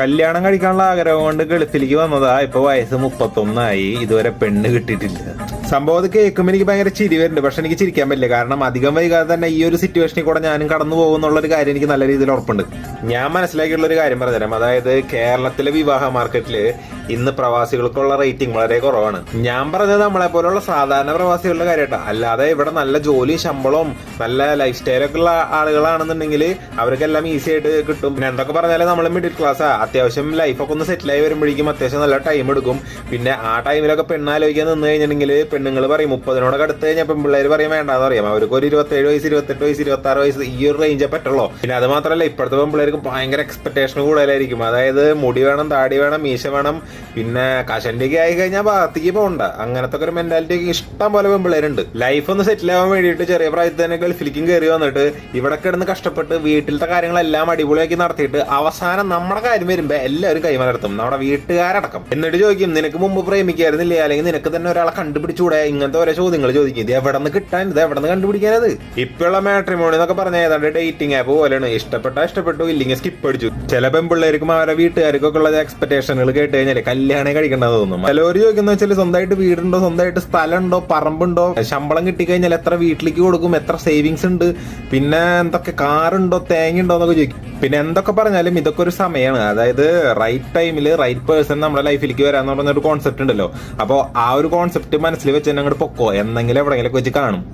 കല്യാണം കഴിക്കാനുള്ള ആഗ്രഹം കൊണ്ട് ഗൾഫിലേക്ക് വന്നതാ. ഇപ്പൊ വയസ്സ് 31 ഇതുവരെ പെണ്ണ് കിട്ടിയിട്ടില്ല. സംഭവം അത് കേൾക്കുമ്പോൾ എനിക്ക് ഭയങ്കര ചിരി വരുന്നുണ്ട്. പക്ഷെ എനിക്ക് ചിരിക്കാൻ പറ്റില്ല. കാരണം അധികം വൈകാതെ തന്നെ ഈ ഒരു സിറ്റുവേഷനിൽ കൂടെ ഞാനും കടന്നു പോകുന്നുള്ളൊരു കാര്യം എനിക്ക് നല്ല രീതിയിൽ ഉറപ്പുണ്ട്. ഞാൻ മനസ്സിലാക്കിയുള്ള ഒരു കാര്യം പറഞ്ഞുതരാം. അതായത് കേരളത്തിലെ വിവാഹ മാർക്കറ്റില് ഇന്ന് പ്രവാസികൾക്കുള്ള റേറ്റിംഗ് വളരെ കുറവാണ്. ഞാൻ പറഞ്ഞത് നമ്മളെ പോലുള്ള സാധാരണ പ്രവാസികളുടെ കാര്യമായിട്ടാ. അല്ലാതെ ഇവിടെ നല്ല ജോലി, ശമ്പളവും നല്ല ലൈഫ് സ്റ്റൈലൊക്കെ ഉള്ള ആളുകളാണെന്നുണ്ടെങ്കിൽ അവർക്കെല്ലാം ഈസി ആയിട്ട് കിട്ടും. പിന്നെ എന്തൊക്കെ പറഞ്ഞാലും നമ്മൾ മിഡിൽ ക്ലാസ്സാ. അത്യാവശ്യം ലൈഫൊക്കെ ഒന്ന് സെറ്റിലായി വരുമ്പോഴേക്കും അത്യാവശ്യം നല്ല ടൈം എടുക്കും. പിന്നെ ആ ടൈമിലൊക്കെ പെണ്ണാലോചിക്കാൻ നിന്ന് കഴിഞ്ഞിട്ടുണ്ടെങ്കിൽ പെണ്ണുങ്ങൾ പറയും 30 അടുത്ത് കഴിഞ്ഞാൽ പെൺപിള്ളേർ പറയും വേണ്ടാന്ന് പറയാം. അവർക്ക് ഒരു 27 വയസ്സ്, 28 വയസ്സ്, 26 വയസ്സ് ഈ ഒരു റേഞ്ചേ പറ്റുള്ളൂ. പിന്നെ അത് മാത്രമല്ല ഇപ്പോഴത്തെ പെൺപിള്ളേർക്ക് ഭയങ്കര എക്സ്പെക്ടേഷൻ കൂടുതലായിരിക്കും. അതായത് മുടി വേണം, താടി വേണം, മീശ വേണം, പിന്നെ കഷന്റെയൊക്കെ ആയി കഴിഞ്ഞാൽ ഭാഗത്തേക്ക് പോകണ്ട. അങ്ങനത്തെ ഒരു മെന്റാലിറ്റി ഇഷ്ടം പോലെ പെൺപിള്ളേരുണ്ട്. ലൈഫ് ഒന്ന് സെറ്റിൽ ആവാൻ വേണ്ടിയിട്ട് ചെറിയ പ്രായത്തിൽ തന്നെ ഗൾഫിലേക്കും കയറി വന്നിട്ട് ഇവിടെ കിടന്ന് കഷ്ടപ്പെട്ട് വീട്ടിലത്തെ കാര്യങ്ങളെല്ലാം അടിപൊളിയാക്കി നടത്തിയിട്ട് അവസാനം നമ്മുടെ കാര്യം വരുമ്പോ എല്ലാവരും കൈമലർത്തും, നമ്മുടെ വീട്ടുകാരടക്കം. എന്നിട്ട് ചോദിക്കും നിനക്ക് മുമ്പ് പ്രേമിക്കായിരുന്നില്ലേ, അല്ലെങ്കിൽ നിനക്ക് തന്നെ ഒരാളെ കണ്ടുപിടിച്ചൂടെ? ഇങ്ങനത്തെ ഓരോ ചോദ്യങ്ങൾ ചോദിക്കും. ഇത് എവിടെ നിന്ന് കിട്ടാൻ, ഇത് എവിടെ നിന്ന് കണ്ടുപിടിക്കാനത്? ഇപ്പോഴുള്ള മാട്രിമോണി എന്നൊക്കെ പറഞ്ഞ ഏതാണ്ട് ഡേറ്റിംഗ് ആപ്പ് പോലെയാണ്. ഇഷ്ടപ്പെട്ടു, ഇല്ലെങ്കിൽ സ്കിപ്പ് അടിച്ചു. ചില പെൺപിള്ളേർക്കും അവരുടെ വീട്ടുകാർക്കൊക്കെ ഉള്ള എക്സ്പെക്ടേഷനുകൾ കേട്ട് കഴിഞ്ഞാൽ കല്യാണം കഴിക്കേണ്ടത് തോന്നും. ചിലവർ ചോദിക്കുന്ന വെച്ചാൽ സ്വന്തമായിട്ട് വീടുണ്ടോ, സ്വന്തമായിട്ട് സ്ഥലമുണ്ടോ, പറമ്പുണ്ടോ, ശമ്പളം കിട്ടിക്കഴിഞ്ഞാൽ എത്ര വീട്ടിലേക്ക് കൊടുക്കും, എത്ര സേവിങ്സ് ഉണ്ട്, പിന്നെ എന്തൊക്കെ കാറുണ്ടോ, തേങ്ങയുണ്ടോ എന്നൊക്കെ ചോദിക്കും. പിന്നെ എന്തൊക്കെ പറഞ്ഞാലും ഇതൊക്കെ ഒരു സമയമാണ്. അതായത് റൈറ്റ് ടൈമിൽ റൈറ്റ് പേഴ്സൺ നമ്മുടെ ലൈഫിലേക്ക് വരാന്ന് പറഞ്ഞൊരു കോൺസെപ്റ്റ് ഉണ്ടല്ലോ. അപ്പോൾ ആ ഒരു കോൺസെപ്റ്റ് മനസ്സിൽ വെച്ച് തന്നെ അങ്ങോട്ട് പൊക്കോ, എന്തെങ്കിലും എവിടെയെങ്കിലും വെച്ച് കാണും.